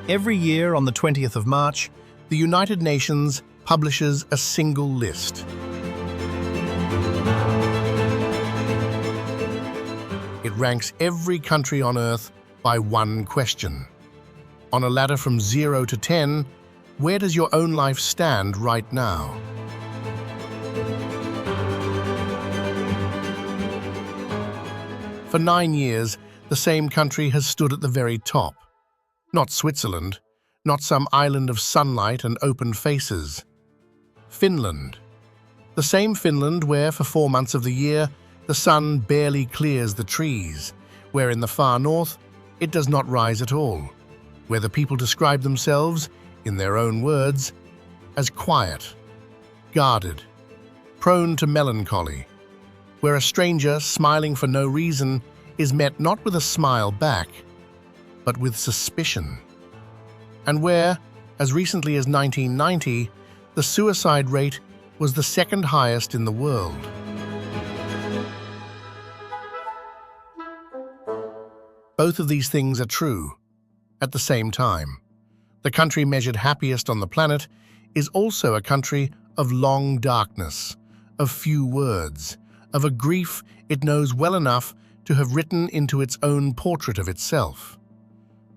Every year on the 20th of March, the United Nations publishes a single list. It ranks every country on Earth by one question. On a ladder from 0 to 10, where does your own life stand right now? For 9 years, the same country has stood at the very top. Not Switzerland, not some island of sunlight and open faces. Finland. The same Finland where, for 4 months of the year, the sun barely clears the trees, where in the far north, it does not rise at all, where the people describe themselves, in their own words, as quiet, guarded, prone to melancholy, where a stranger, smiling for no reason, is met not with a smile back, but with suspicion. And where, as recently as 1990, the suicide rate was the second highest in the world. Both of these things are true at the same time. The country measured happiest on the planet is also a country of long darkness, of few words, of a grief it knows well enough to have written into its own portrait of itself.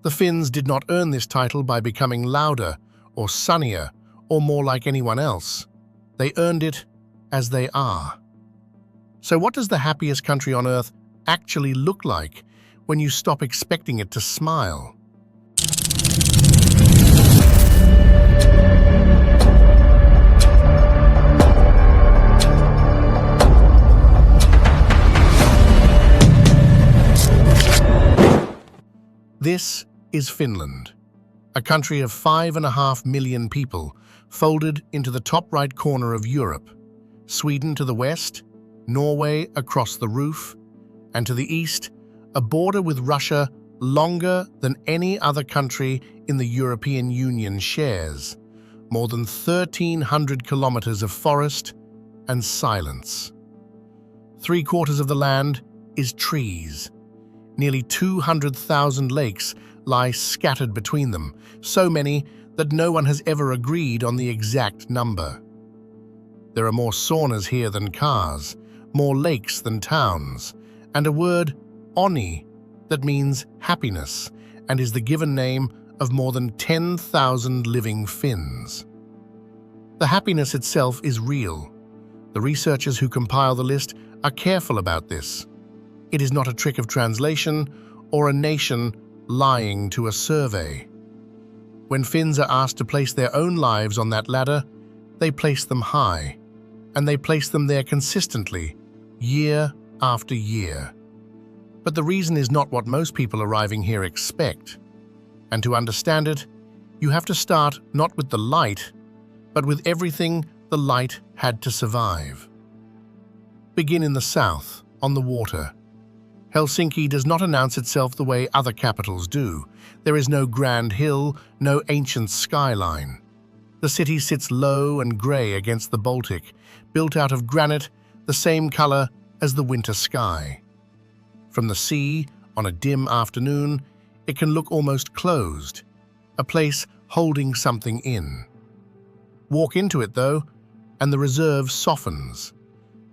The Finns did not earn this title by becoming louder or sunnier or more like anyone else. They earned it as they are. So what does the happiest country on Earth actually look like when you stop expecting it to smile? This is Finland, a country of 5.5 million people folded into the top right corner of Europe, Sweden to the west, Norway across the roof, and to the east, a border with Russia longer than any other country in the European Union shares, more than 1,300 kilometers of forest and silence. 3/4 of the land is trees. Nearly 200,000 lakes lie scattered between them, so many that no one has ever agreed on the exact number. There are more saunas here than cars, more lakes than towns, and a word, onni, that means happiness and is the given name of more than 10,000 living Finns. The happiness itself is real. The researchers who compile the list are careful about this. It is not a trick of translation or a nation lying to a survey. When Finns are asked to place their own lives on that ladder, they place them high, and they place them there consistently, year after year. But the reason is not what most people arriving here expect. And to understand it, you have to start not with the light, but with everything the light had to survive. Begin in the south, on the water. Helsinki does not announce itself the way other capitals do. There is no grand hill, no ancient skyline. The city sits low and grey against the Baltic, built out of granite, the same colour as the winter sky. From the sea, on a dim afternoon, it can look almost closed, a place holding something in. Walk into it, though, and the reserve softens.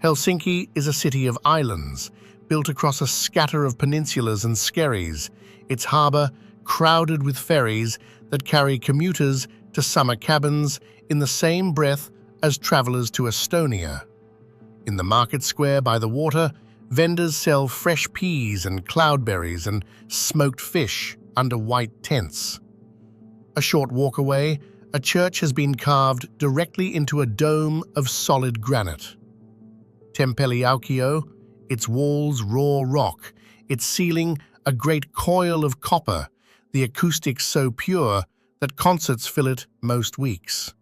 Helsinki is a city of islands, built across a scatter of peninsulas and skerries, its harbour crowded with ferries that carry commuters to summer cabins in the same breath as travellers to Estonia. In the market square by the water, vendors sell fresh peas and cloudberries and smoked fish under white tents. A short walk away, a church has been carved directly into a dome of solid granite. Tempeliaukio, its walls raw rock, its ceiling a great coil of copper, the acoustics so pure that concerts fill it most weeks.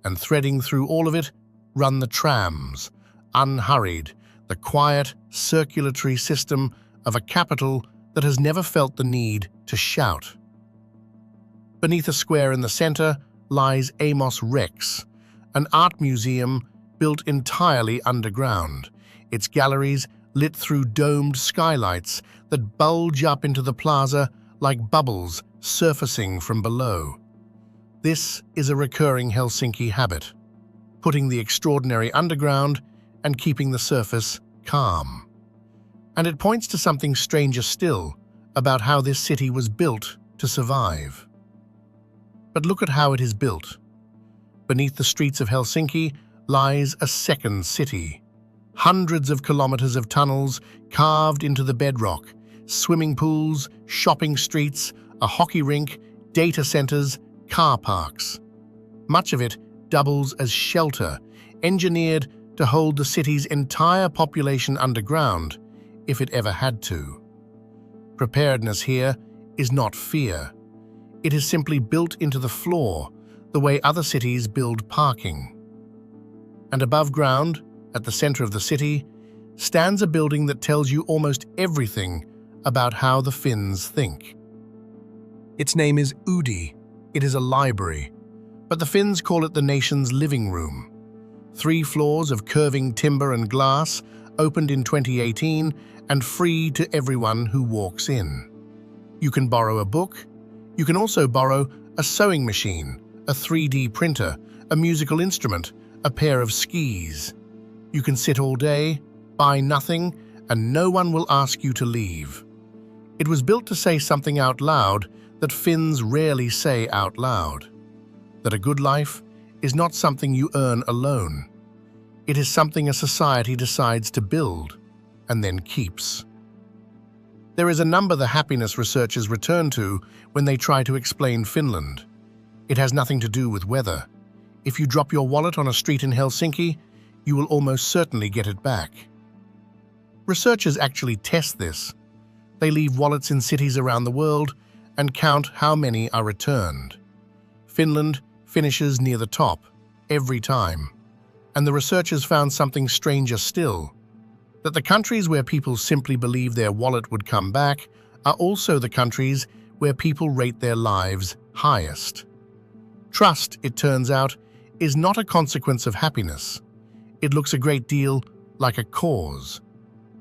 And threading through all of it run the trams, unhurried, the quiet circulatory system of a capital that has never felt the need to shout. Beneath a square in the center lies Amos Rex, an art museum built entirely underground, its galleries lit through domed skylights that bulge up into the plaza like bubbles surfacing from below. This is a recurring Helsinki habit, putting the extraordinary underground and keeping the surface calm. And it points to something stranger still about how this city was built to survive. But look at how it is built. Beneath the streets of Helsinki lies a second city. Hundreds of kilometers of tunnels carved into the bedrock, swimming pools, shopping streets, a hockey rink, data centers, car parks. Much of it doubles as shelter, engineered to hold the city's entire population underground, if it ever had to. Preparedness here is not fear. It is simply built into the floor, the way other cities build parking. And above ground, at the center of the city, stands a building that tells you almost everything about how the Finns think. Its name is Udi. It is a library, but the Finns call it the nation's living room. 3 floors of curving timber and glass, opened in 2018 and free to everyone who walks in. You can borrow a book. You can also borrow a sewing machine, a 3D printer, a musical instrument, a pair of skis. You can sit all day, buy nothing, and no one will ask you to leave. It was built to say something out loud that Finns rarely say out loud. That a good life is not something you earn alone. It is something a society decides to build and then keeps. There is a number the happiness researchers return to when they try to explain Finland. It has nothing to do with weather. If you drop your wallet on a street in Helsinki, you will almost certainly get it back. Researchers actually test this. They leave wallets in cities around the world and count how many are returned. Finland finishes near the top every time. And the researchers found something stranger still, that the countries where people simply believe their wallet would come back are also the countries where people rate their lives highest. Trust, it turns out, is not a consequence of happiness. It looks a great deal like a cause.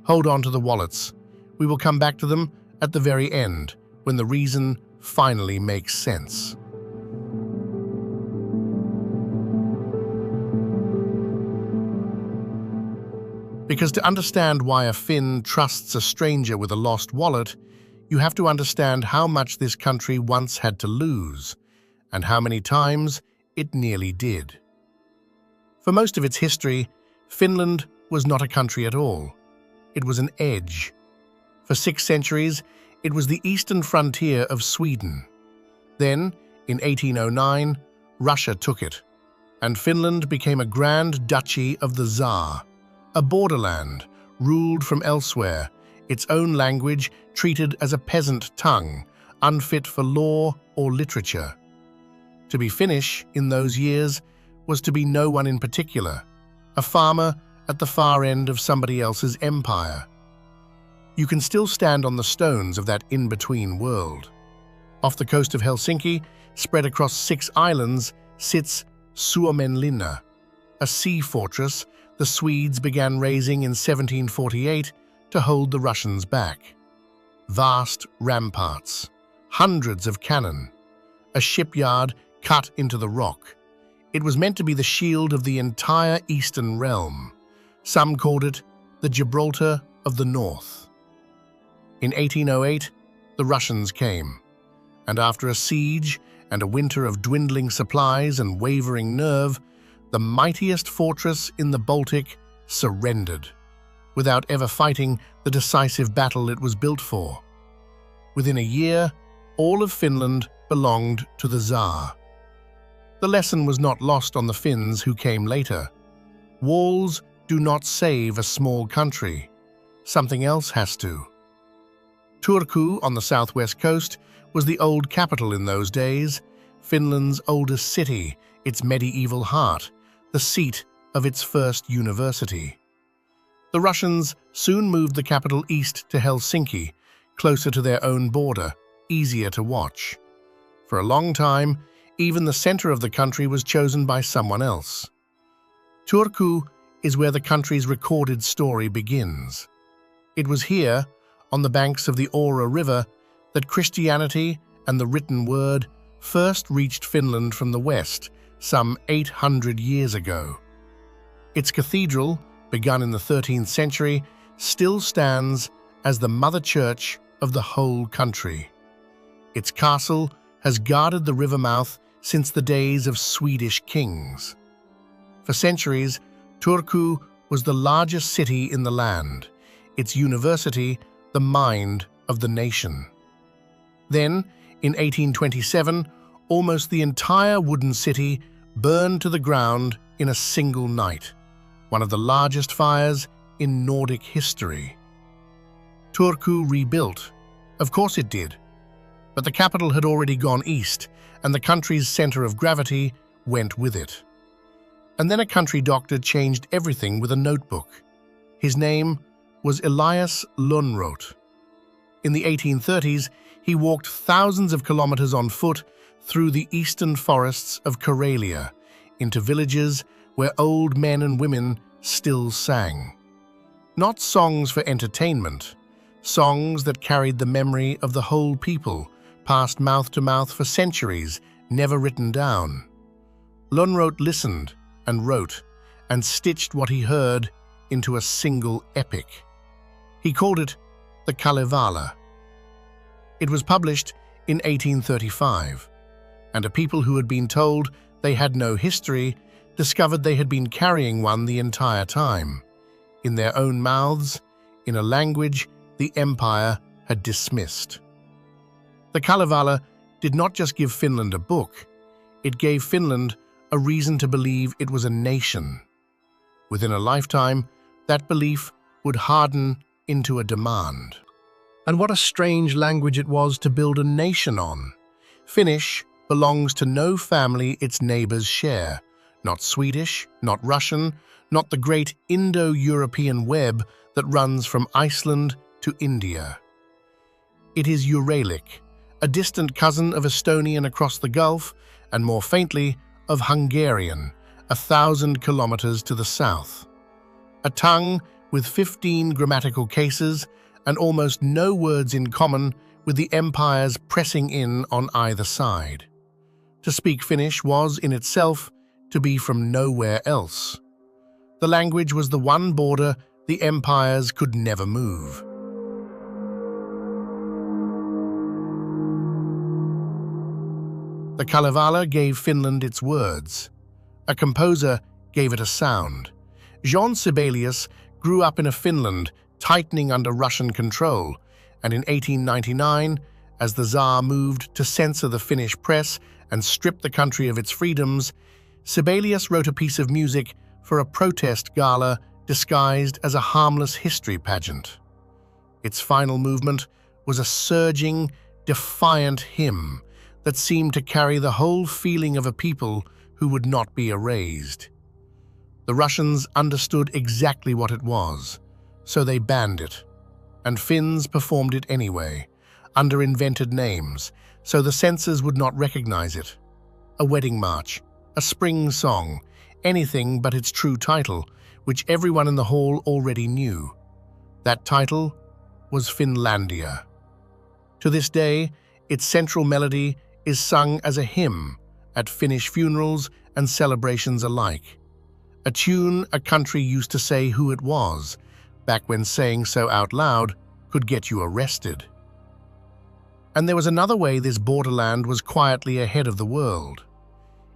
Hold on to the wallets. We will come back to them at the very end, when the reason finally makes sense. Because to understand why a Finn trusts a stranger with a lost wallet, you have to understand how much this country once had to lose, and how many times it nearly did. For most of its history, Finland was not a country at all. It was an edge. For 6 centuries, it was the eastern frontier of Sweden. Then, in 1809, Russia took it, and Finland became a grand duchy of the Tsar, a borderland ruled from elsewhere, its own language treated as a peasant tongue, unfit for law or literature. To be Finnish in those years was to be no one in particular, a farmer at the far end of somebody else's empire. You can still stand on the stones of that in-between world. Off the coast of Helsinki, spread across 6 islands, sits Suomenlinna, a sea fortress the Swedes began raising in 1748 to hold the Russians back. Vast ramparts, hundreds of cannon, a shipyard cut into the rock. It was meant to be the shield of the entire eastern realm. Some called it the Gibraltar of the North. In 1808, the Russians came, and after a siege and a winter of dwindling supplies and wavering nerve, the mightiest fortress in the Baltic surrendered, without ever fighting the decisive battle it was built for. Within a year, all of Finland belonged to the Tsar. The lesson was not lost on the Finns who came later. Walls do not save a small country. Something else has to. Turku, on the southwest coast, was the old capital in those days, Finland's oldest city, its medieval heart, the seat of its first university. The Russians soon moved the capital east to Helsinki, closer to their own border, easier to watch. For a long time, even the center of the country was chosen by someone else. Turku is where the country's recorded story begins. It was here, on the banks of the Ora River, that Christianity and the written word first reached Finland from the west some 800 years ago. Its cathedral, begun in the 13th century, still stands as the mother church of the whole country. Its castle has guarded the river mouth since the days of Swedish kings. For centuries, Turku was the largest city in the land, its university the mind of the nation. Then, in 1827, almost the entire wooden city burned to the ground in a single night, one of the largest fires in Nordic history. Turku rebuilt. Of course it did. But the capital had already gone east, and the country's center of gravity went with it. And then a country doctor changed everything with a notebook. His name was Elias Lönnrot. In the 1830s, he walked thousands of kilometers on foot through the eastern forests of Karelia into villages where old men and women still sang. Not songs for entertainment, songs that carried the memory of the whole people, passed mouth to mouth for centuries, never written down. Lönnrot listened and wrote and stitched what he heard into a single epic. He called it the Kalevala. It was published in 1835, and a people who had been told they had no history discovered they had been carrying one the entire time, in their own mouths, in a language the empire had dismissed. The Kalevala did not just give Finland a book, it gave Finland a reason to believe it was a nation. Within a lifetime, that belief would harden into a demand. And what a strange language it was to build a nation on. Finnish belongs to no family its neighbors share, not Swedish, not Russian, not the great Indo-European web that runs from Iceland to India. It is Uralic, a distant cousin of Estonian across the Gulf, and more faintly, of Hungarian, 1,000 kilometers to the south. A tongue with 15 grammatical cases and almost no words in common with the empires pressing in on either side. To speak Finnish was, in itself, to be from nowhere else. The language was the one border the empires could never move. The Kalevala gave Finland its words. A composer gave it a sound. Jean Sibelius grew up in a Finland tightening under Russian control, and in 1899, as the Tsar moved to censor the Finnish press and strip the country of its freedoms, Sibelius wrote a piece of music for a protest gala disguised as a harmless history pageant. Its final movement was a surging, defiant hymn that seemed to carry the whole feeling of a people who would not be erased. The Russians understood exactly what it was, so they banned it, and Finns performed it anyway, under invented names, so the censors would not recognize it. A wedding march, a spring song, anything but its true title, which everyone in the hall already knew. That title was Finlandia. To this day, its central melody is sung as a hymn at Finnish funerals and celebrations alike. A tune a country used to say who it was, back when saying so out loud could get you arrested. And there was another way this borderland was quietly ahead of the world.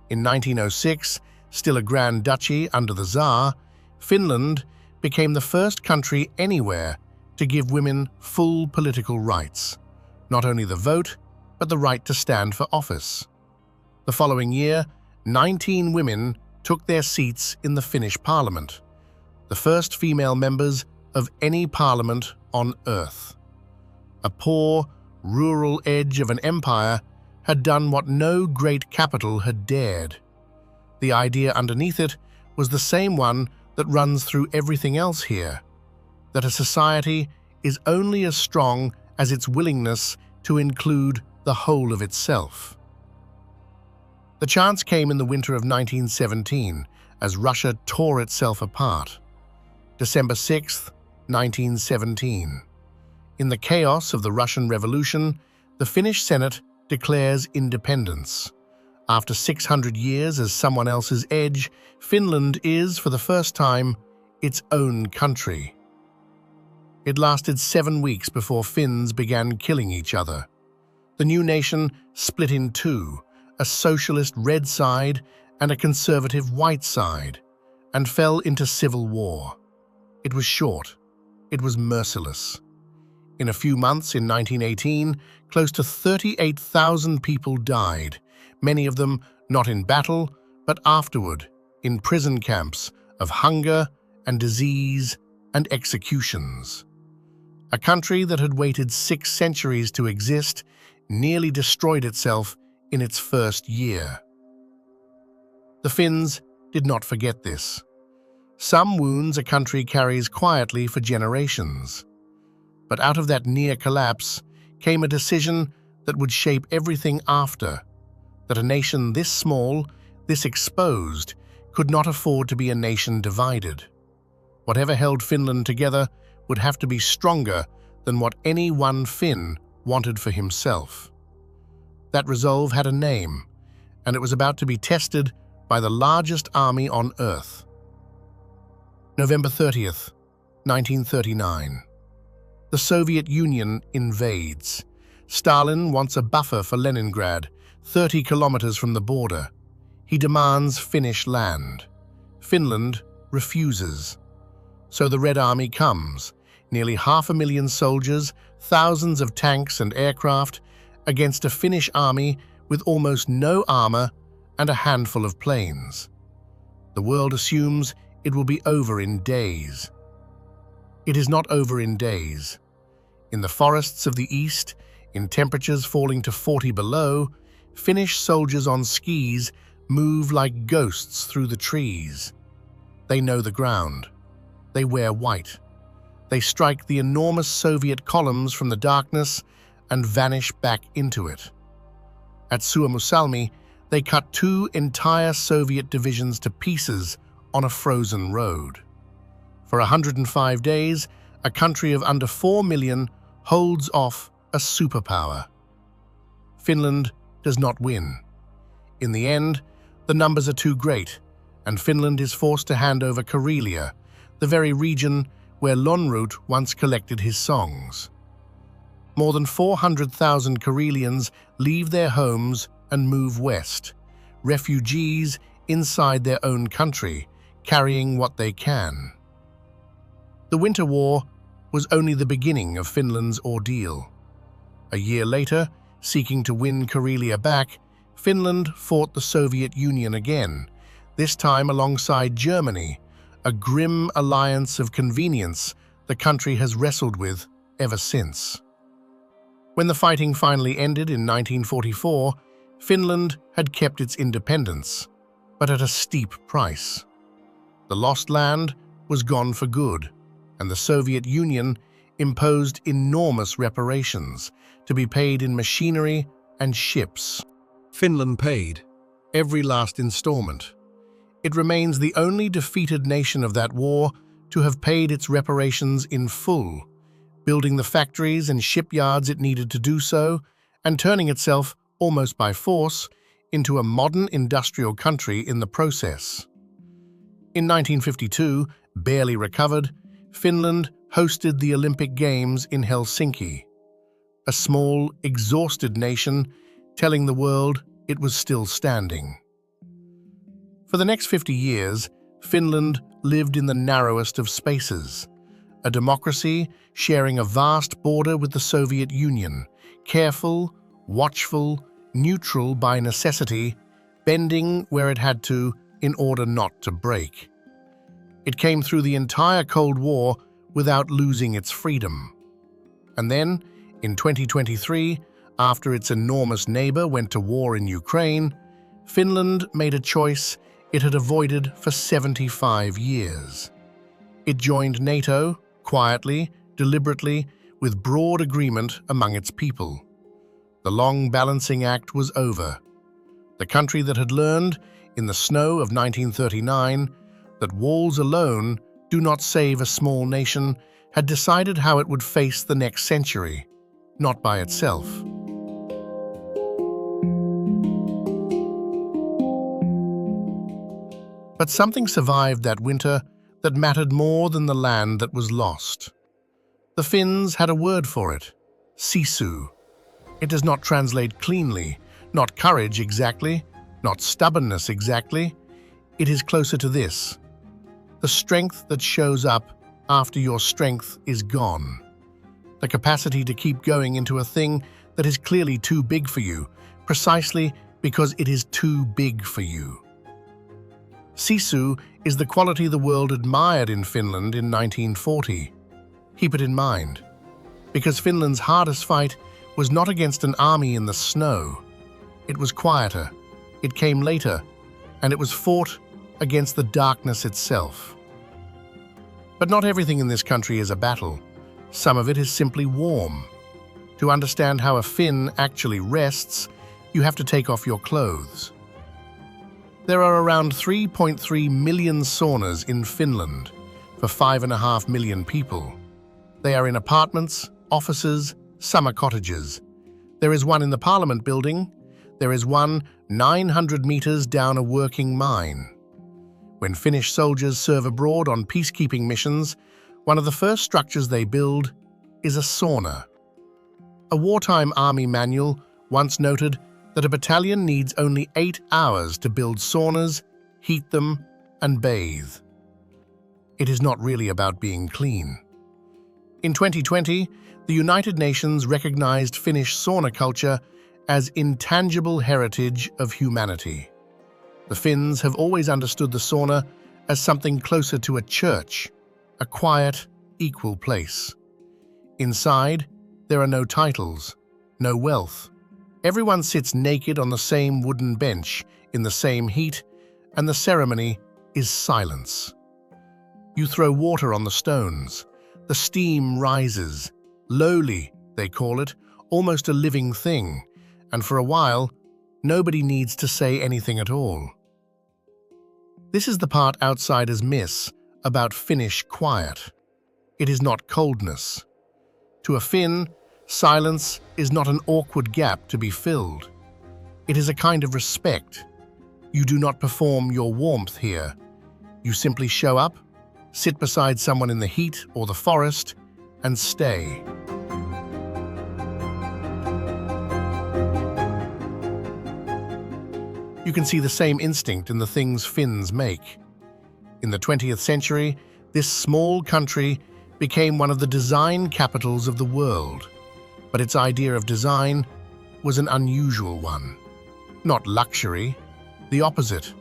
In 1906, still a Grand Duchy under the Tsar, Finland became the first country anywhere to give women full political rights, not only the vote, but the right to stand for office. The following year, 19 women took their seats in the Finnish parliament, the first female members of any parliament on earth. A poor, rural edge of an empire had done what no great capital had dared. The idea underneath it was the same one that runs through everything else here, that a society is only as strong as its willingness to include the whole of itself. The chance came in the winter of 1917 as Russia tore itself apart. December 6, 1917. In the chaos of the Russian Revolution, the Finnish Senate declares independence. After 600 years as someone else's edge, Finland is, for the first time, its own country. It lasted 7 weeks before Finns began killing each other. The new nation split in two, a socialist red side and a conservative white side, and fell into civil war. It was short. It was merciless. In a few months in 1918, close to 38,000 people died, many of them not in battle, but afterward, in prison camps of hunger and disease and executions. A country that had waited 6 centuries to exist nearly destroyed itself in its first year. The Finns did not forget this. Some wounds a country carries quietly for generations. But out of that near collapse came a decision that would shape everything after, that a nation this small, this exposed, could not afford to be a nation divided. Whatever held Finland together would have to be stronger than what any one Finn wanted for himself. That resolve had a name, and it was about to be tested by the largest army on Earth. November 30th, 1939. The Soviet Union invades. Stalin wants a buffer for Leningrad, 30 kilometers from the border. He demands Finnish land. Finland refuses. So the Red Army comes, nearly 500,000 soldiers, thousands of tanks and aircraft, against a Finnish army with almost no armor and a handful of planes. The world assumes it will be over in days. It is not over in days. In the forests of the east, in temperatures falling to 40 below, Finnish soldiers on skis move like ghosts through the trees. They know the ground. They wear white. They strike the enormous Soviet columns from the darkness and vanish back into it. At Suomussalmi, they cut 2 entire Soviet divisions to pieces on a frozen road. For 105 days, a country of under 4 million holds off a superpower. Finland does not win. In the end, the numbers are too great, and Finland is forced to hand over Karelia, the very region where Lönnrot once collected his songs. More than 400,000 Karelians leave their homes and move west, refugees inside their own country, carrying what they can. The Winter War was only the beginning of Finland's ordeal. A year later, seeking to win Karelia back, Finland fought the Soviet Union again, this time alongside Germany, a grim alliance of convenience the country has wrestled with ever since. When the fighting finally ended in 1944, Finland had kept its independence, but at a steep price. The lost land was gone for good, and the Soviet Union imposed enormous reparations to be paid in machinery and ships. Finland paid every last installment. It remains the only defeated nation of that war to have paid its reparations in full, building the factories and shipyards it needed to do so, and turning itself, almost by force, into a modern industrial country in the process. In 1952, barely recovered, Finland hosted the Olympic Games in Helsinki, a small, exhausted nation telling the world it was still standing. For the next 50 years, Finland lived in the narrowest of spaces, a democracy sharing a vast border with the Soviet Union, careful, watchful, neutral by necessity, bending where it had to in order not to break. It came through the entire Cold War without losing its freedom. And then, in 2023, after its enormous neighbor went to war in Ukraine, Finland made a choice it had avoided for 75 years. It joined NATO, quietly, deliberately, with broad agreement among its people. The long balancing act was over. The country that had learned, in the snow of 1939, that walls alone do not save a small nation, had decided how it would face the next century, not by itself. But something survived that winter that mattered more than the land that was lost. The Finns had a word for it: Sisu. It does not translate cleanly, not courage exactly, not stubbornness exactly. It is closer to this: the strength that shows up after your strength is gone. The capacity to keep going into a thing that is clearly too big for you, precisely because it is too big for you. Sisu is the quality the world admired in Finland in 1940. Keep it in mind, because Finland's hardest fight was not against an army in the snow. It was quieter, it came later, and it was fought against the darkness itself. But not everything in this country is a battle. Some of it is simply warm. To understand how a Finn actually rests, you have to take off your clothes. There are around 3.3 million saunas in Finland for 5.5 million people. They are in apartments, offices, summer cottages. There is one in the Parliament building. There is one 900 meters down a working mine. When Finnish soldiers serve abroad on peacekeeping missions, one of the first structures they build is a sauna. A wartime army manual once noted that a battalion needs only 8 hours to build saunas, heat them, and bathe. It is not really about being clean. In 2020, the United Nations recognized Finnish sauna culture as intangible heritage of humanity. The Finns have always understood the sauna as something closer to a church, a quiet, equal place. Inside, there are no titles, no wealth. Everyone sits naked on the same wooden bench, in the same heat, and the ceremony is silence. You throw water on the stones. The steam rises. Lowly, they call it, almost a living thing, and for a while, nobody needs to say anything at all. This is the part outsiders miss about Finnish quiet. It is not coldness. To a Finn, silence is not an awkward gap to be filled. It is a kind of respect. You do not perform your warmth here. You simply show up, sit beside someone in the heat or the forest, and stay. You can see the same instinct in the things Finns make. In the 20th century, this small country became one of the design capitals of the world. But its idea of design was an unusual one. Not luxury, the opposite.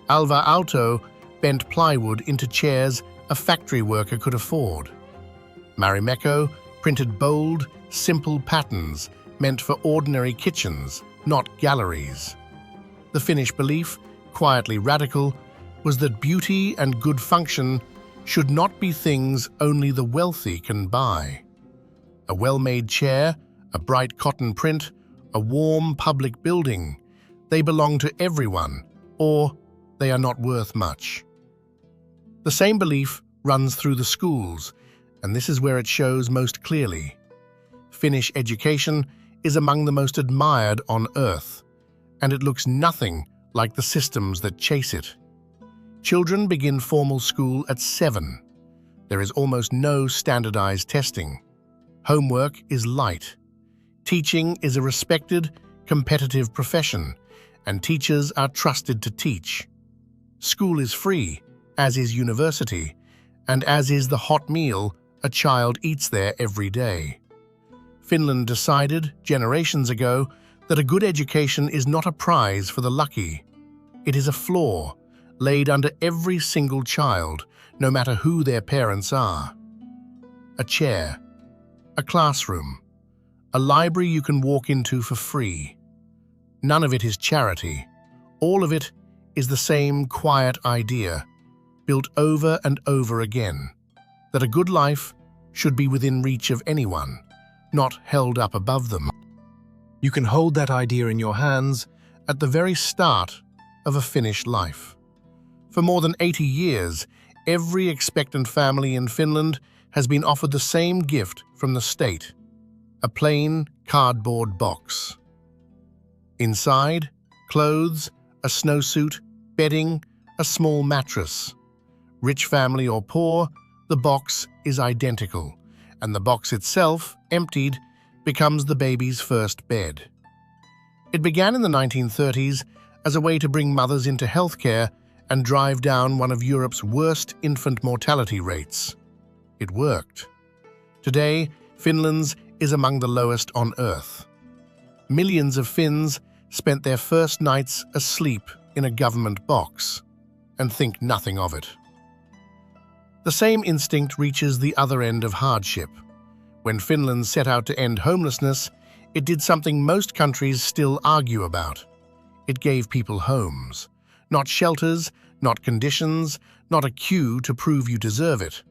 Alvar Aalto bent plywood into chairs a factory worker could afford. Marimekko printed bold, simple patterns meant for ordinary kitchens, not galleries. The Finnish belief, quietly radical, was that beauty and good function should not be things only the wealthy can buy. A well-made chair, a bright cotton print, a warm public building, they belong to everyone, or they are not worth much. The same belief runs through the schools, and this is where it shows most clearly. Finnish education is among the most admired on earth, and it looks nothing like the systems that chase it. Children begin formal school at 7. There is almost no standardized testing. Homework is light. Teaching is a respected, competitive profession, and teachers are trusted to teach. School is free, as is university, and as is the hot meal a child eats there every day. Finland decided, generations ago, that a good education is not a prize for the lucky. It is a floor laid under every single child, no matter who their parents are. A chair, a classroom, a library you can walk into for free. None of it is charity. All of it is the same quiet idea, built over and over again, that a good life should be within reach of anyone, not held up above them. You can hold that idea in your hands at the very start of a Finnish life. For more than 80 years, every expectant family in Finland has been offered the same gift from the state: a plain cardboard box. Inside, clothes, a snowsuit, bedding, a small mattress. Rich family or poor, the box is identical, and the box itself, emptied, becomes the baby's first bed. It began in the 1930s as a way to bring mothers into healthcare and drive down one of Europe's worst infant mortality rates. It worked. Today, Finland's is among the lowest on Earth. Millions of Finns spent their first nights asleep in a government box and think nothing of it. The same instinct reaches the other end of hardship. When Finland set out to end homelessness, it did something most countries still argue about. It gave people homes. Not shelters, not conditions, not a queue to prove you deserve it.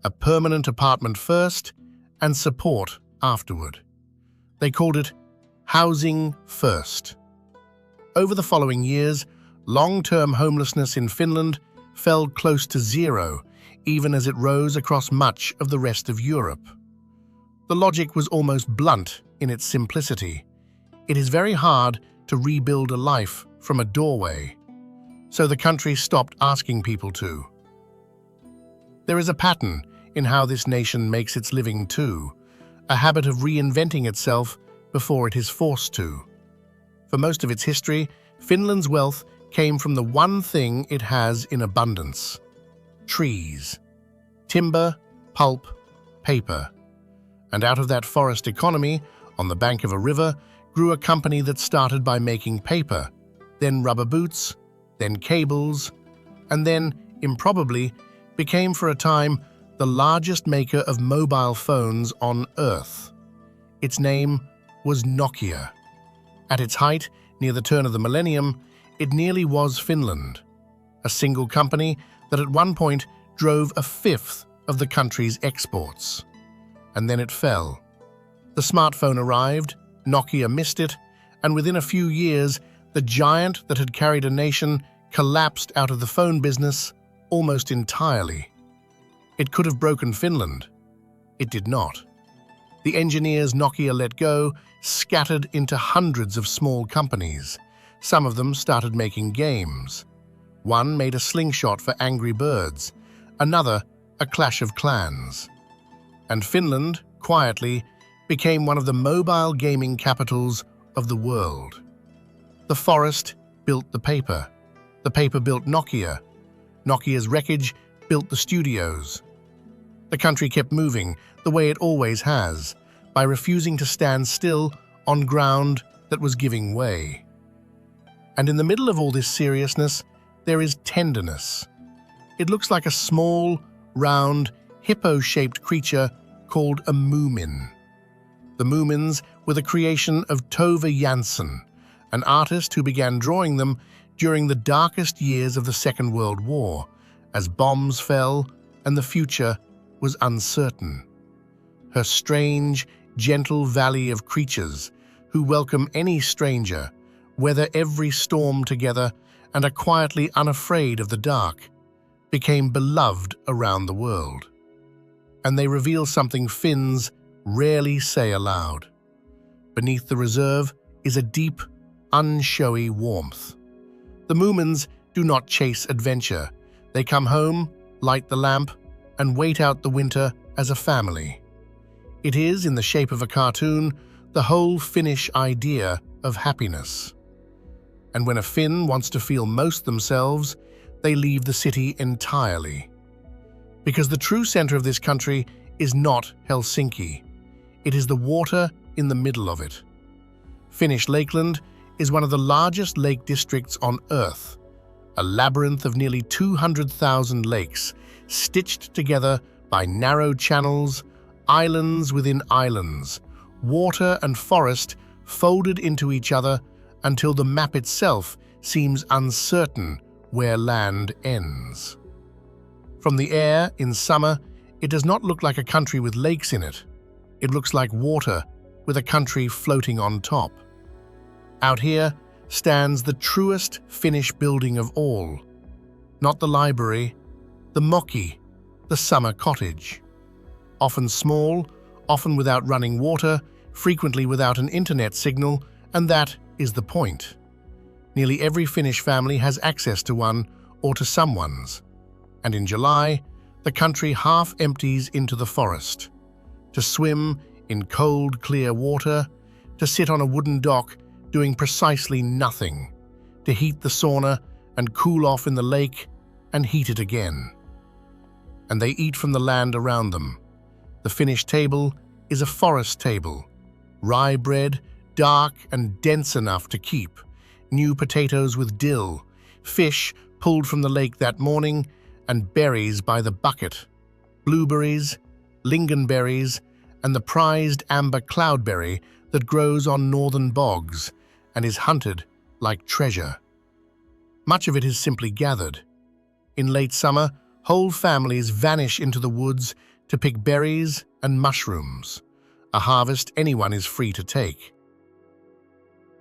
A permanent apartment first and support afterward. They called it housing first. Over the following years, long-term homelessness in Finland fell close to zero, even as it rose across much of the rest of Europe. The logic was almost blunt in its simplicity. It is very hard to rebuild a life from a doorway, so the country stopped asking people to. There is a pattern in how this nation makes its living too, a habit of reinventing itself before it is forced to. For most of its history, Finland's wealth came from the one thing it has in abundance: trees. Timber, pulp, paper. And out of that forest economy, on the bank of a river, grew a company that started by making paper, then rubber boots, then cables, and then, improbably, became for a time the largest maker of mobile phones on Earth. Its name was Nokia. At its height, near the turn of the millennium, it nearly was Finland, a single company that at one point drove a fifth of the country's exports. And then it fell. The smartphone arrived, Nokia missed it, and within a few years, the giant that had carried a nation collapsed out of the phone business almost entirely. It could have broken Finland. It did not. The engineers Nokia let go scattered into hundreds of small companies. Some of them started making games. One made a slingshot for Angry Birds, another a Clash of Clans. And Finland, quietly, became one of the mobile gaming capitals of the world. The forest built the paper built Nokia. Nokia's wreckage built the studios. The country kept moving, the way it always has, by refusing to stand still on ground that was giving way. And in the middle of all this seriousness, there is tenderness. It looks like a small, round, hippo-shaped creature called a moomin. The moomins were the creation of Tove Jansson, an artist who began drawing them during the darkest years of the Second World War, as bombs fell and the future was uncertain. Her strange, gentle valley of creatures who welcome any stranger, weather every storm together, and are quietly unafraid of the dark, became beloved around the world. And they reveal something Finns rarely say aloud. Beneath the reserve is a deep, unshowy warmth. The moomins do not chase adventure. They come home, light the lamp, and wait out the winter as a family. It is, in the shape of a cartoon, the whole Finnish idea of happiness. And when a Finn wants to feel most themselves, they leave the city entirely. Because the true center of this country is not Helsinki. It is the water in the middle of it. Finnish Lakeland is one of the largest lake districts on Earth, a labyrinth of nearly 200,000 lakes, stitched together by narrow channels, islands within islands, water and forest folded into each other until the map itself seems uncertain where land ends. From the air in summer, it does not look like a country with lakes in it. It looks like water with a country floating on top. Out here stands the truest Finnish building of all. Not the library, the moki, the summer cottage. Often small, often without running water, frequently without an internet signal, and that is the point. Nearly every Finnish family has access to one, or to someone's. And in July, the country half empties into the forest. To swim in cold, clear water, to sit on a wooden dock doing precisely nothing, to heat the sauna and cool off in the lake and heat it again. And they eat from the land around them. The Finnish table is a forest table, rye bread, dark and dense enough to keep, new potatoes with dill, fish pulled from the lake that morning, and berries by the bucket, blueberries, lingonberries, and the prized amber cloudberry that grows on northern bogs and is hunted like treasure. Much of it is simply gathered. In late summer, whole families vanish into the woods to pick berries and mushrooms, a harvest anyone is free to take.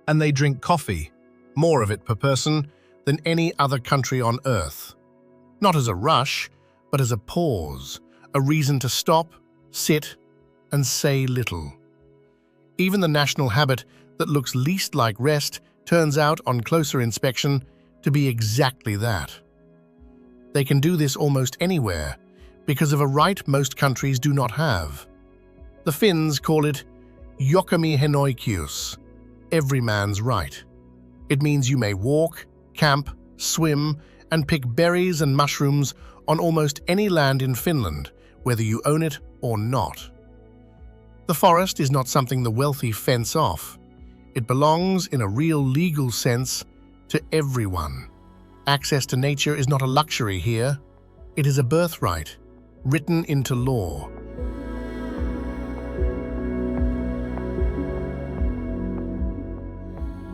And they drink coffee, more of it per person than any other country on earth. Not as a rush, but as a pause, a reason to stop, sit, and say little. Even the national habit that looks least like rest turns out, on closer inspection, to be exactly that. They can do this almost anywhere, because of a right most countries do not have. The Finns call it jokamiehenoikeus, every man's right. It means you may walk, camp, swim, and pick berries and mushrooms on almost any land in Finland, whether you own it or not. The forest is not something the wealthy fence off. It belongs, in a real legal sense, to everyone. Access to nature is not a luxury here. It is a birthright, written into law.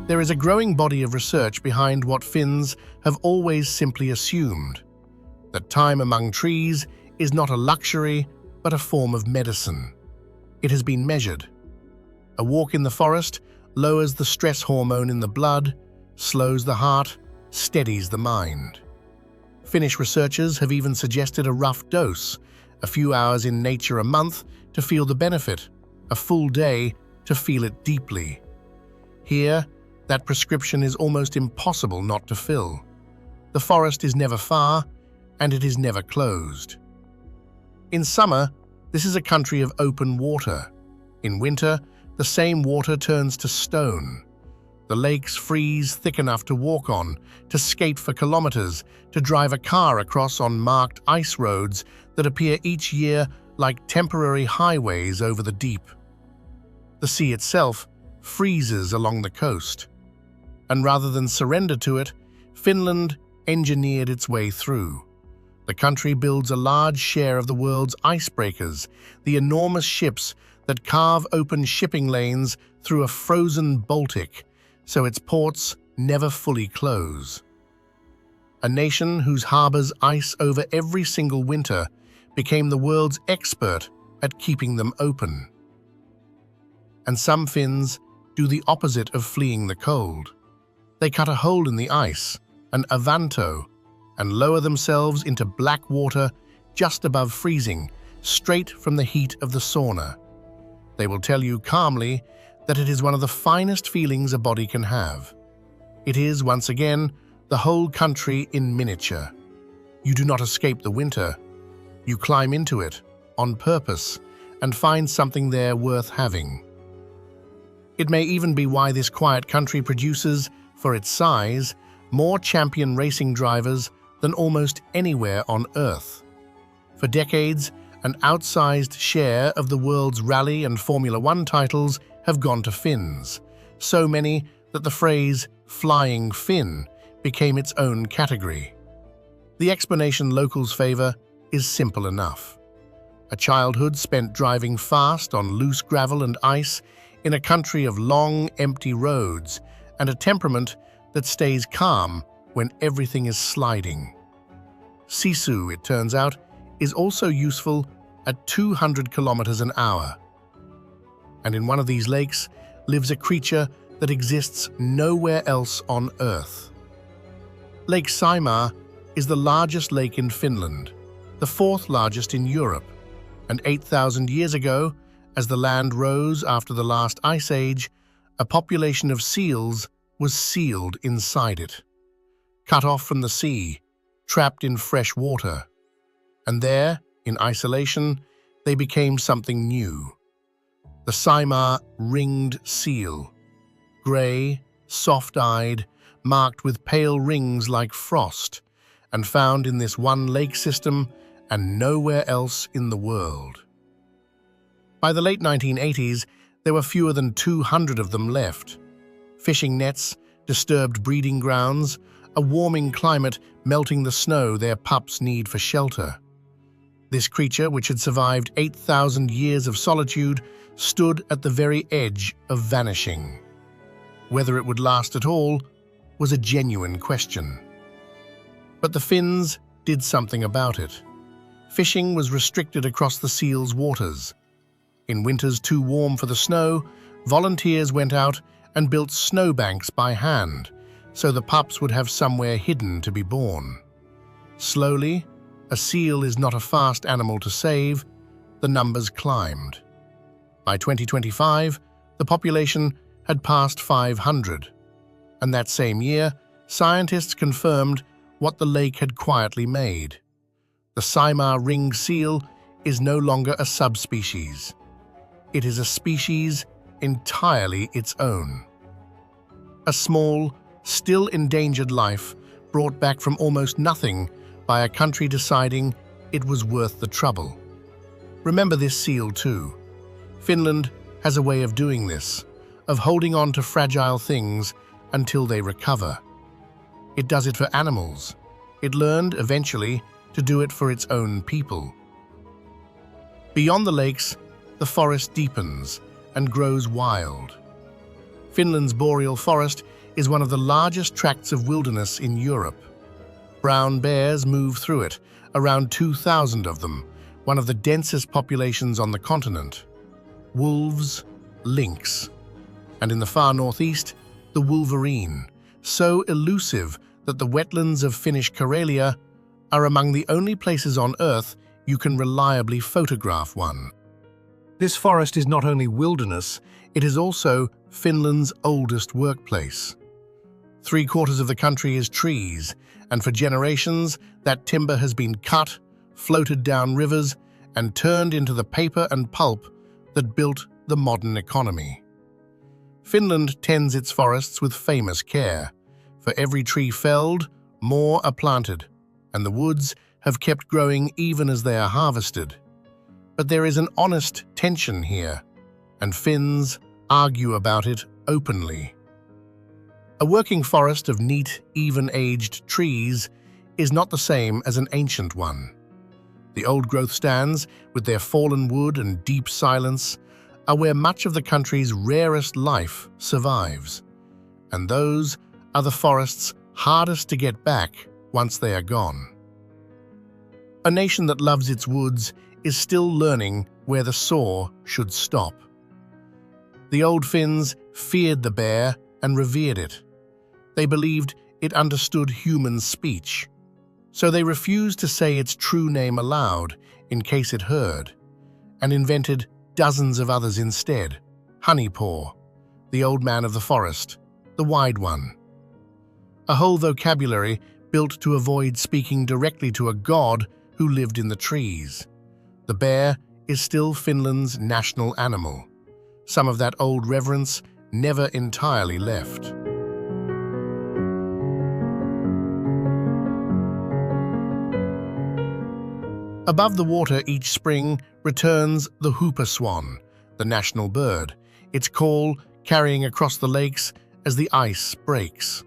There is a growing body of research behind what Finns have always simply assumed, that time among trees is not a luxury, but a form of medicine. It has been measured. A walk in the forest lowers the stress hormone in the blood, slows the heart, steadies the mind. Finnish researchers have even suggested a rough dose, a few hours in nature a month to feel the benefit, a full day to feel it deeply. Here, that prescription is almost impossible not to fill. The forest is never far, and it is never closed. In summer, this is a country of open water. In winter, the same water turns to stone. The lakes freeze thick enough to walk on, to skate for kilometers, to drive a car across on marked ice roads that appear each year like temporary highways over the deep. The sea itself freezes along the coast. And rather than surrender to it, Finland engineered its way through. The country builds a large share of the world's icebreakers, the enormous ships that carve open shipping lanes through a frozen Baltic, so its ports never fully close. A nation whose harbors ice over every single winter became the world's expert at keeping them open. And some Finns do the opposite of fleeing the cold. They cut a hole in the ice, an avanto, and lower themselves into black water just above freezing, straight from the heat of the sauna. They will tell you calmly that it is one of the finest feelings a body can have. It is, once again, the whole country in miniature. You do not escape the winter. You climb into it, on purpose, and find something there worth having. It may even be why this quiet country produces, for its size, more champion racing drivers than almost anywhere on Earth. For decades, an outsized share of the world's rally and Formula One titles have gone to Finns, so many that the phrase "flying Finn" became its own category. The explanation locals favor is simple enough. A childhood spent driving fast on loose gravel and ice in a country of long, empty roads, and a temperament that stays calm when everything is sliding. Sisu, it turns out, is also useful at 200 kilometers an hour. And in one of these lakes lives a creature that exists nowhere else on Earth. Lake Saimaa is the largest lake in Finland, the fourth largest in Europe, and 8,000 years ago, as the land rose after the last ice age, a population of seals was sealed inside it. Cut off from the sea, trapped in fresh water. And there, in isolation, they became something new. The Saimaa ringed seal, grey, soft-eyed, marked with pale rings like frost, and found in this one lake system and nowhere else in the world. By the late 1980s, there were fewer than 200 of them left. Fishing nets, disturbed breeding grounds, a warming climate melting the snow their pups need for shelter. This creature, which had survived 8,000 years of solitude, stood at the very edge of vanishing. Whether it would last at all was a genuine question. But the Finns did something about it. Fishing was restricted across the seal's waters. In winters too warm for the snow, volunteers went out and built snowbanks by hand, so the pups would have somewhere hidden to be born. Slowly, a seal is not a fast animal to save, the numbers climbed. By 2025, the population had passed 500, and that same year, scientists confirmed what the lake had quietly made. The Saimaa ringed seal is no longer a subspecies. It is a species entirely its own. A small, still endangered life brought back from almost nothing by a country deciding it was worth the trouble. Remember this seal too. Finland has a way of doing this, of holding on to fragile things until they recover. It does it for animals. It learned, eventually, to do it for its own people. Beyond the lakes, the forest deepens and grows wild. Finland's boreal forest is one of the largest tracts of wilderness in Europe. Brown bears move through it, around 2,000 of them, one of the densest populations on the continent. Wolves, lynx, and in the far northeast, the wolverine, so elusive that the wetlands of Finnish Karelia are among the only places on Earth you can reliably photograph one. This forest is not only wilderness, it is also Finland's oldest workplace. 3/4 of the country is trees, and for generations that timber has been cut, floated down rivers, and turned into the paper and pulp that built the modern economy. Finland tends its forests with famous care. For every tree felled, more are planted, and the woods have kept growing even as they are harvested. But there is an honest tension here, and Finns argue about it openly. A working forest of neat, even-aged trees is not the same as an ancient one. The old-growth stands, with their fallen wood and deep silence, are where much of the country's rarest life survives, and those are the forest's hardest to get back once they are gone. A nation that loves its woods is still learning where the saw should stop. The old Finns feared the bear and revered it. They believed it understood human speech, so they refused to say its true name aloud in case it heard, and invented dozens of others instead. Honeypaw, the old man of the forest, the wide one. A whole vocabulary built to avoid speaking directly to a god who lived in the trees. The bear is still Finland's national animal. Some of that old reverence never entirely left. Above the water each spring returns the whooper swan, the national bird, its call carrying across the lakes as the ice breaks.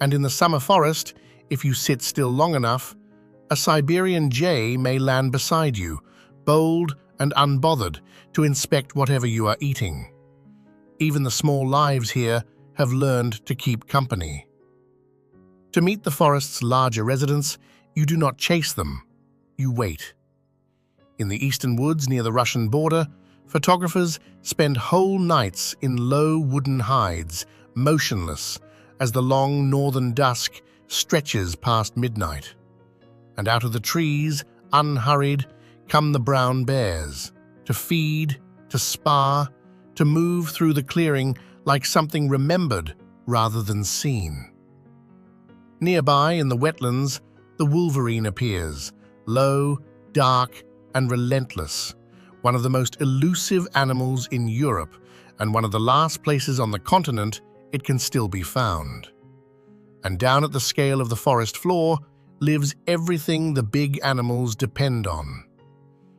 And in the summer forest, if you sit still long enough, a Siberian jay may land beside you, bold and unbothered, to inspect whatever you are eating. Even the small lives here have learned to keep company. To meet the forest's larger residents, you do not chase them, you wait. In the eastern woods near the Russian border, photographers spend whole nights in low wooden hides, motionless, as the long northern dusk stretches past midnight. And out of the trees, unhurried, come the brown bears, to feed, to spar, to move through the clearing like something remembered rather than seen. Nearby, in the wetlands, the wolverine appears, low, dark, and relentless, one of the most elusive animals in Europe and one of the last places on the continent it can still be found. And down at the scale of the forest floor lives everything the big animals depend on.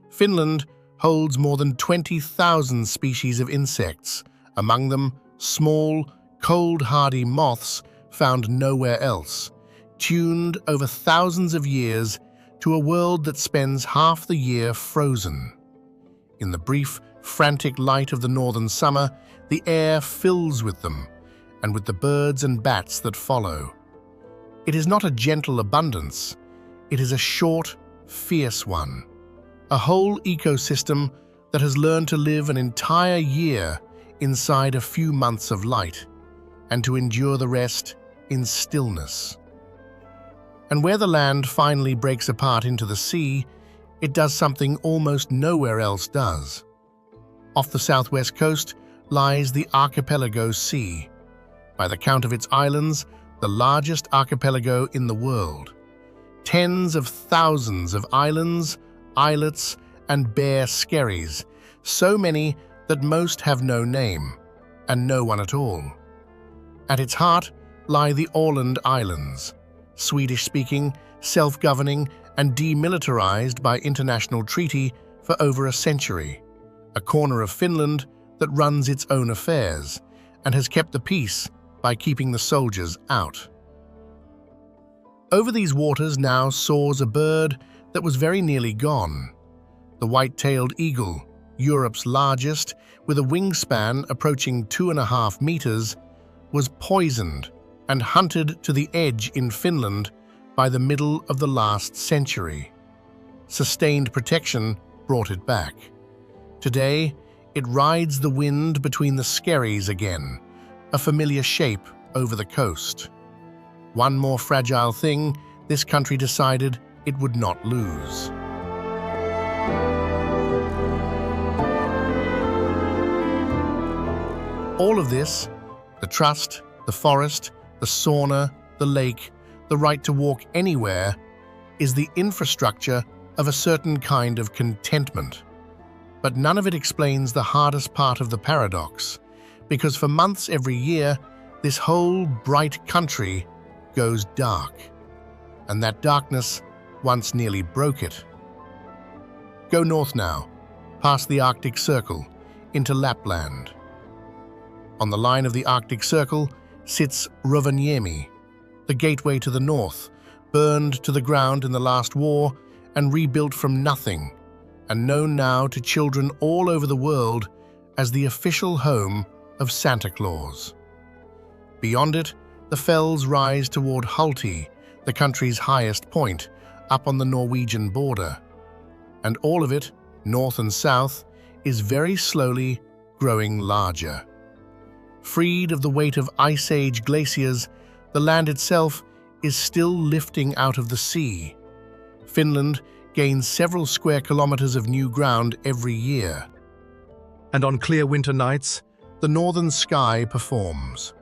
Finland holds more than 20,000 species of insects, among them small, cold-hardy moths found nowhere else, tuned over thousands of years to a world that spends half the year frozen. In the brief, frantic light of the northern summer, the air fills with them, and with the birds and bats that follow. It is not a gentle abundance, it is a short, fierce one. A whole ecosystem that has learned to live an entire year inside a few months of light, and to endure the rest in stillness. And where the land finally breaks apart into the sea, it does something almost nowhere else does. Off the southwest coast lies the Archipelago Sea, by the count of its islands, the largest archipelago in the world. Tens of thousands of islands, islets, and bare skerries, so many that most have no name, and no one at all. At its heart lie the Åland Islands, Swedish-speaking, self-governing, and demilitarized by international treaty for over a century, a corner of Finland that runs its own affairs and has kept the peace by keeping the soldiers out. Over these waters now soars a bird that was very nearly gone. The white-tailed eagle, Europe's largest, with a wingspan approaching 2.5 meters, was poisoned and hunted to the edge in Finland by the middle of the last century. Sustained protection brought it back. Today, it rides the wind between the skerries again, a familiar shape over the coast. One more fragile thing this country decided it would not lose. All of this, the trust, the forest, the sauna, the lake, the right to walk anywhere, is the infrastructure of a certain kind of contentment. But none of it explains the hardest part of the paradox, because for months every year, this whole bright country goes dark, and that darkness once nearly broke it. Go north now, past the Arctic Circle, into Lapland. On the line of the Arctic Circle sits Rovaniemi, the gateway to the north, burned to the ground in the last war and rebuilt from nothing, and known now to children all over the world as the official home of Santa Claus. Beyond it, the fells rise toward Hulti, the country's highest point, up on the Norwegian border. And all of it, north and south, is very slowly growing larger. Freed of the weight of Ice Age glaciers, the land itself is still lifting out of the sea. Finland gains several square kilometers of new ground every year. And on clear winter nights, the northern sky performs.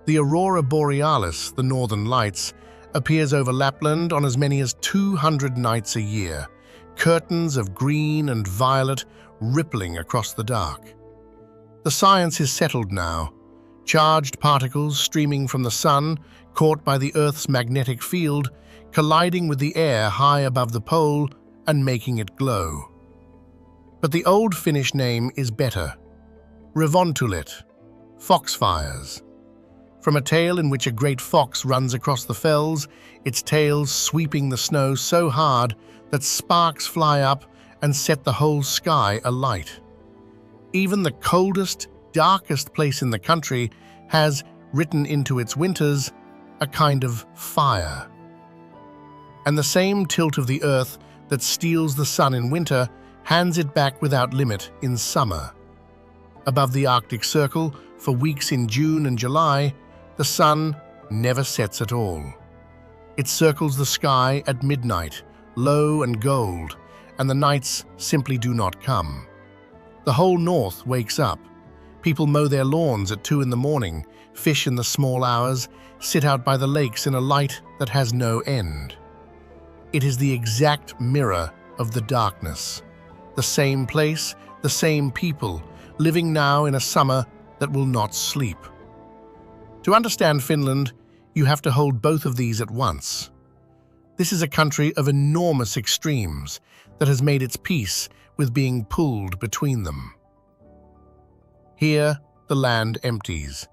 The aurora borealis, the northern lights, appears over Lapland on as many as 200 nights a year, curtains of green and violet rippling across the dark. The science is settled now. Charged particles streaming from the sun, caught by the Earth's magnetic field, colliding with the air high above the pole and making it glow. But the old Finnish name is better. Revontulet, foxfires. From a tale in which a great fox runs across the fells, its tail sweeping the snow so hard that sparks fly up and set the whole sky alight. Even the coldest, darkest place in the country has, written into its winters, a kind of fire. And the same tilt of the earth that steals the sun in winter hands it back without limit in summer. Above the Arctic Circle, for weeks in June and July, the sun never sets at all. It circles the sky at midnight, low and gold, and the nights simply do not come. The whole north wakes up. People mow their lawns at 2 in the morning, fish in the small hours, sit out by the lakes in a light that has no end. It is the exact mirror of the darkness. The same place, the same people, living now in a summer that will not sleep. To understand Finland, you have to hold both of these at once. This is a country of enormous extremes that has made its peace with being pulled between them. Here, the land empties.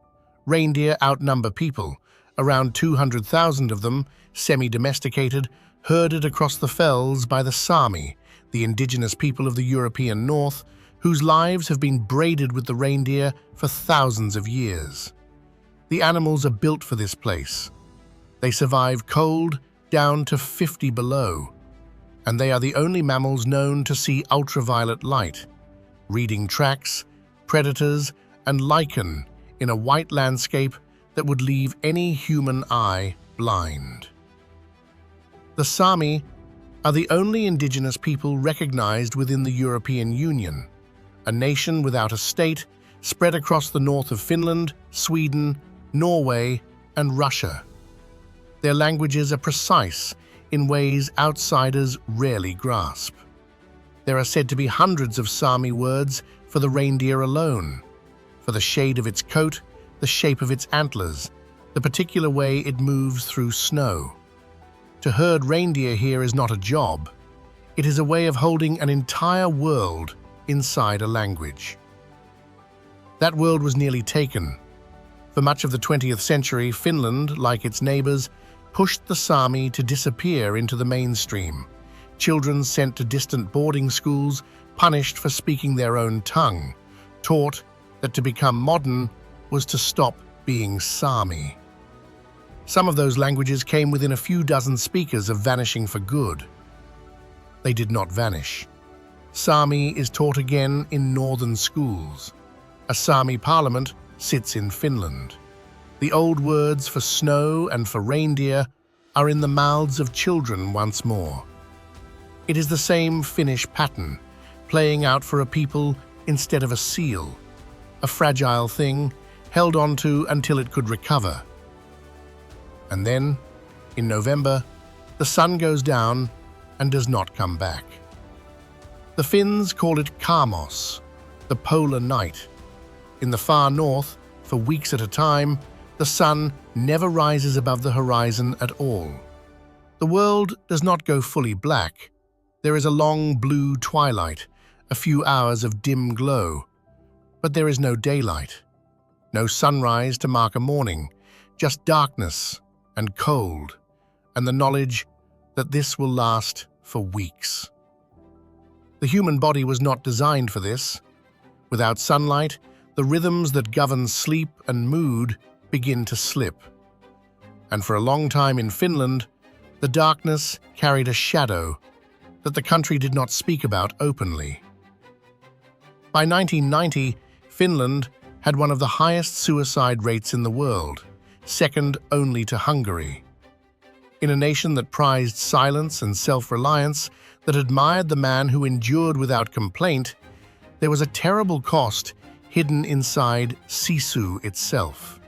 Reindeer outnumber people, around 200,000 of them, semi-domesticated, herded across the fells by the Sámi, the indigenous people of the European north, whose lives have been braided with the reindeer for thousands of years. The animals are built for this place. They survive cold down to 50 below, and they are the only mammals known to see ultraviolet light, reading tracks, predators, and lichen in a white landscape that would leave any human eye blind. The Sámi are the only indigenous people recognized within the European Union, a nation without a state spread across the north of Finland, Sweden, Norway, and Russia. Their languages are precise in ways outsiders rarely grasp. There are said to be hundreds of Sámi words for the reindeer alone, for the shade of its coat, the shape of its antlers, the particular way it moves through snow. To herd reindeer here is not a job. It is a way of holding an entire world inside a language. That world was nearly taken. For much of the 20th century, Finland, like its neighbors, pushed the Sámi to disappear into the mainstream. Children sent to distant boarding schools, punished for speaking their own tongue, taught that to become modern was to stop being Sámi. Some of those languages came within a few dozen speakers of vanishing for good. They did not vanish. Sámi is taught again in northern schools. A Sámi parliament sits in Finland. The old words for snow and for reindeer are in the mouths of children once more. It is the same Finnish pattern, playing out for a people instead of a seal, a fragile thing held onto until it could recover. And then, in November, the sun goes down and does not come back. The Finns call it Kamos, the polar night. In the far north, for weeks at a time, the sun never rises above the horizon at all. The world does not go fully black. There is a long blue twilight, a few hours of dim glow, but there is no daylight. No sunrise to mark a morning, just darkness and cold, and the knowledge that this will last for weeks. The human body was not designed for this. Without sunlight, the rhythms that govern sleep and mood begin to slip. And for a long time in Finland, the darkness carried a shadow that the country did not speak about openly. By 1990, Finland had one of the highest suicide rates in the world, second only to Hungary. In a nation that prized silence and self-reliance, that admired the man who endured without complaint, there was a terrible cost hidden inside Sisu itself.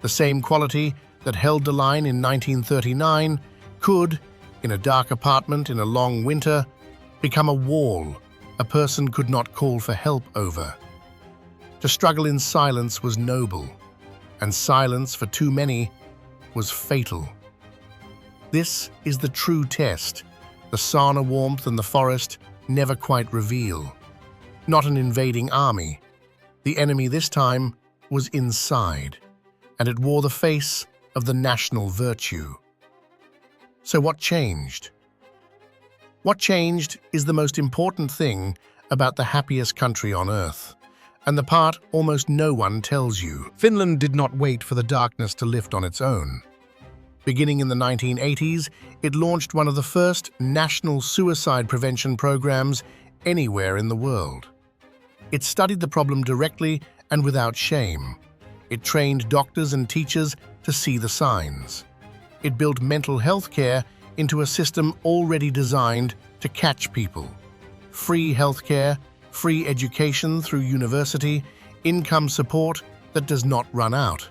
The same quality that held the line in 1939 could, in a dark apartment in a long winter, become a wall a person could not call for help over. To struggle in silence was noble, and silence for too many was fatal. This is the true test the sauna warmth and the forest never quite reveal. Not an invading army. The enemy this time was inside, and it wore the face of the national virtue. So what changed? What changed is the most important thing about the happiest country on earth, and the part almost no one tells you. Finland did not wait for the darkness to lift on its own. Beginning in the 1980s, it launched one of the first national suicide prevention programs anywhere in the world. It studied the problem directly and without shame. It trained doctors and teachers to see the signs. It built mental health care into a system already designed to catch people. Free healthcare, free education through university, income support that does not run out.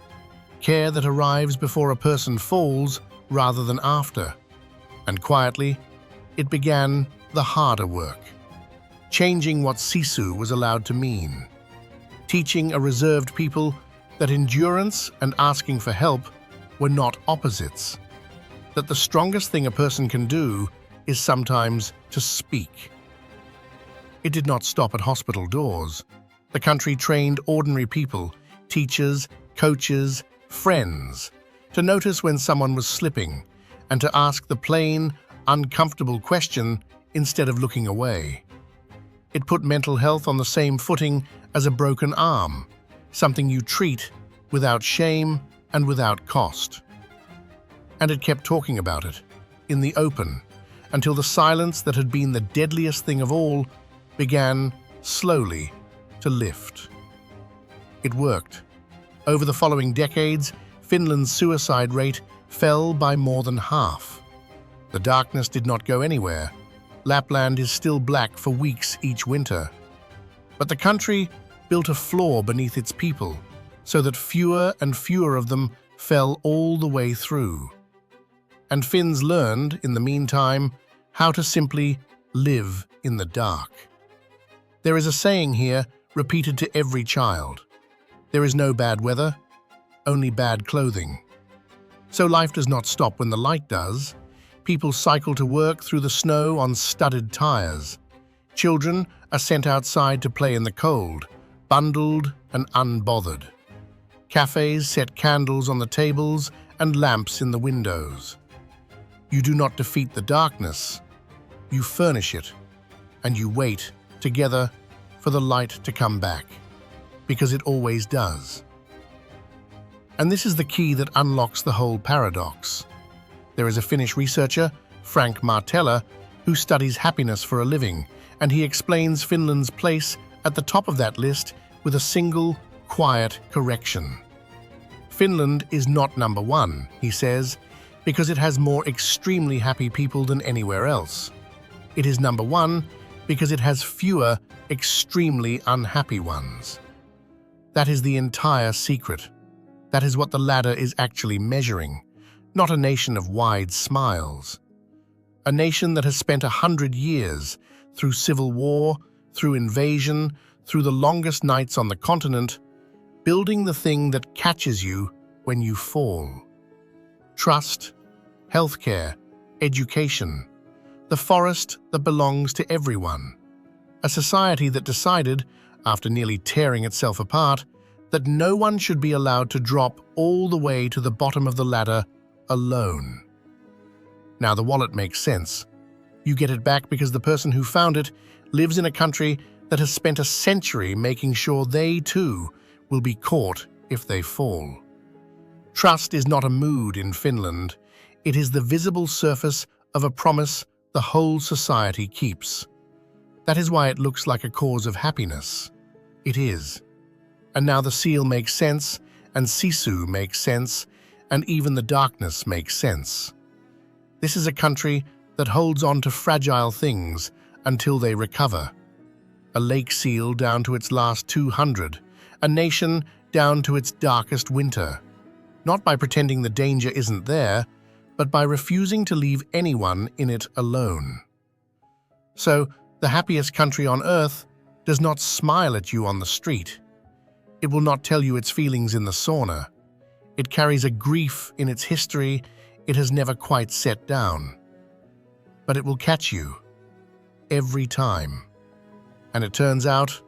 Care that arrives before a person falls rather than after. And quietly, it began the harder work, changing what Sisu was allowed to mean, teaching a reserved people that endurance and asking for help were not opposites, that the strongest thing a person can do is sometimes to speak. It did not stop at hospital doors. The country trained ordinary people, teachers, coaches, friends, to notice when someone was slipping and to ask the plain, uncomfortable question instead of looking away. It put mental health on the same footing as a broken arm, something you treat without shame and without cost. And it kept talking about it, in the open, until the silence that had been the deadliest thing of all began, slowly, to lift. It worked. Over the following decades, Finland's suicide rate fell by more than half. The darkness did not go anywhere. Lapland is still black for weeks each winter. But the country built a floor beneath its people, so that fewer and fewer of them fell all the way through. And Finns learned, in the meantime, how to simply live in the dark. There is a saying here, repeated to every child. There is no bad weather, only bad clothing. So life does not stop when the light does. People cycle to work through the snow on studded tires. Children are sent outside to play in the cold, bundled and unbothered. Cafes set candles on the tables and lamps in the windows. You do not defeat the darkness. You furnish it, and you wait together for the light to come back, because it always does. And this is the key that unlocks the whole paradox. There is a Finnish researcher, Frank Martella, who studies happiness for a living, and he explains Finland's place at the top of that list with a single, quiet correction. Finland is not number one, he says, because it has more extremely happy people than anywhere else. It is number one because it has fewer extremely unhappy ones. That is the entire secret. That is what the ladder is actually measuring, not a nation of wide smiles. A nation that has spent 100 years, through civil war, through invasion, through the longest nights on the continent, building the thing that catches you when you fall. Trust, healthcare, education, the forest that belongs to everyone. A society that decided, after nearly tearing itself apart, that no one should be allowed to drop all the way to the bottom of the ladder alone. Now the wallet makes sense. You get it back because the person who found it lives in a country that has spent a century making sure they too will be caught if they fall. Trust is not a mood in Finland. It is the visible surface of a promise the whole society keeps. That is why it looks like a cause of happiness. It is. And now the seal makes sense, and Sisu makes sense, and even the darkness makes sense. This is a country that holds on to fragile things until they recover. A lake seal down to its last 200, a nation down to its darkest winter. Not by pretending the danger isn't there, but by refusing to leave anyone in it alone. So, the happiest country on earth does not smile at you on the street. It will not tell you its feelings in the sauna. It carries a grief in its history it has never quite set down. But it will catch you, every time. And it turns out,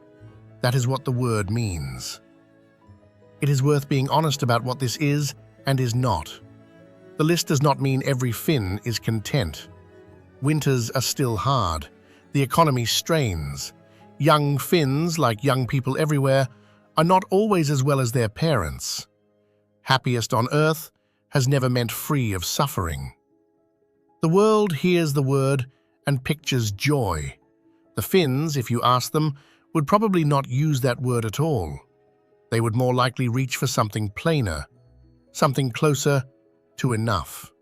that is what the word means. It is worth being honest about what this is and is not. The list does not mean every Finn is content. Winters are still hard. The economy strains. Young Finns, like young people everywhere, are not always as well as their parents. Happiest on earth has never meant free of suffering. The world hears the word and pictures joy. The Finns, if you ask them, would probably not use that word at all. They would more likely reach for something plainer, something closer to enough.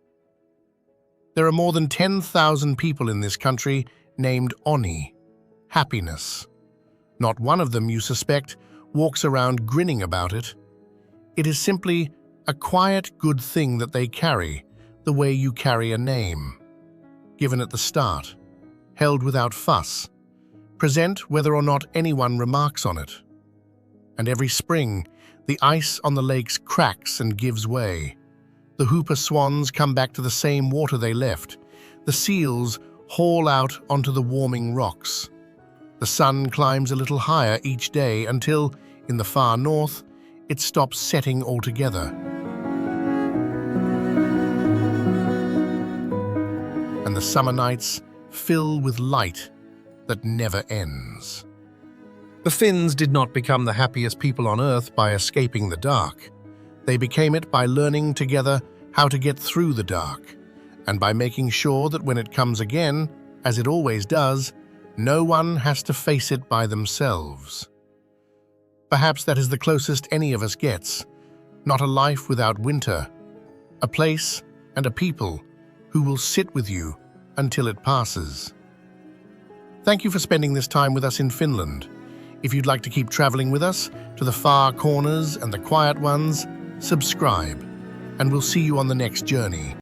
There are more than 10,000 people in this country named Onni, happiness. Not one of them, you suspect, walks around grinning about it. It is simply a quiet, good thing that they carry, the way you carry a name. given at the start, held without fuss, present whether or not anyone remarks on it. And every spring, the ice on the lakes cracks and gives way. The whooper swans come back to the same water they left. The seals haul out onto the warming rocks. The sun climbs a little higher each day until, in the far north, it stops setting altogether. And the summer nights fill with light that never ends. The Finns did not become the happiest people on Earth by escaping the dark. They became it by learning together how to get through the dark, and by making sure that when it comes again, as it always does, no one has to face it by themselves. Perhaps that is the closest any of us gets. Not a life without winter, a place and a people who will sit with you until it passes. Thank you for spending this time with us in Finland. If you'd like to keep traveling with us to the far corners and the quiet ones, subscribe, and we'll see you on the next journey.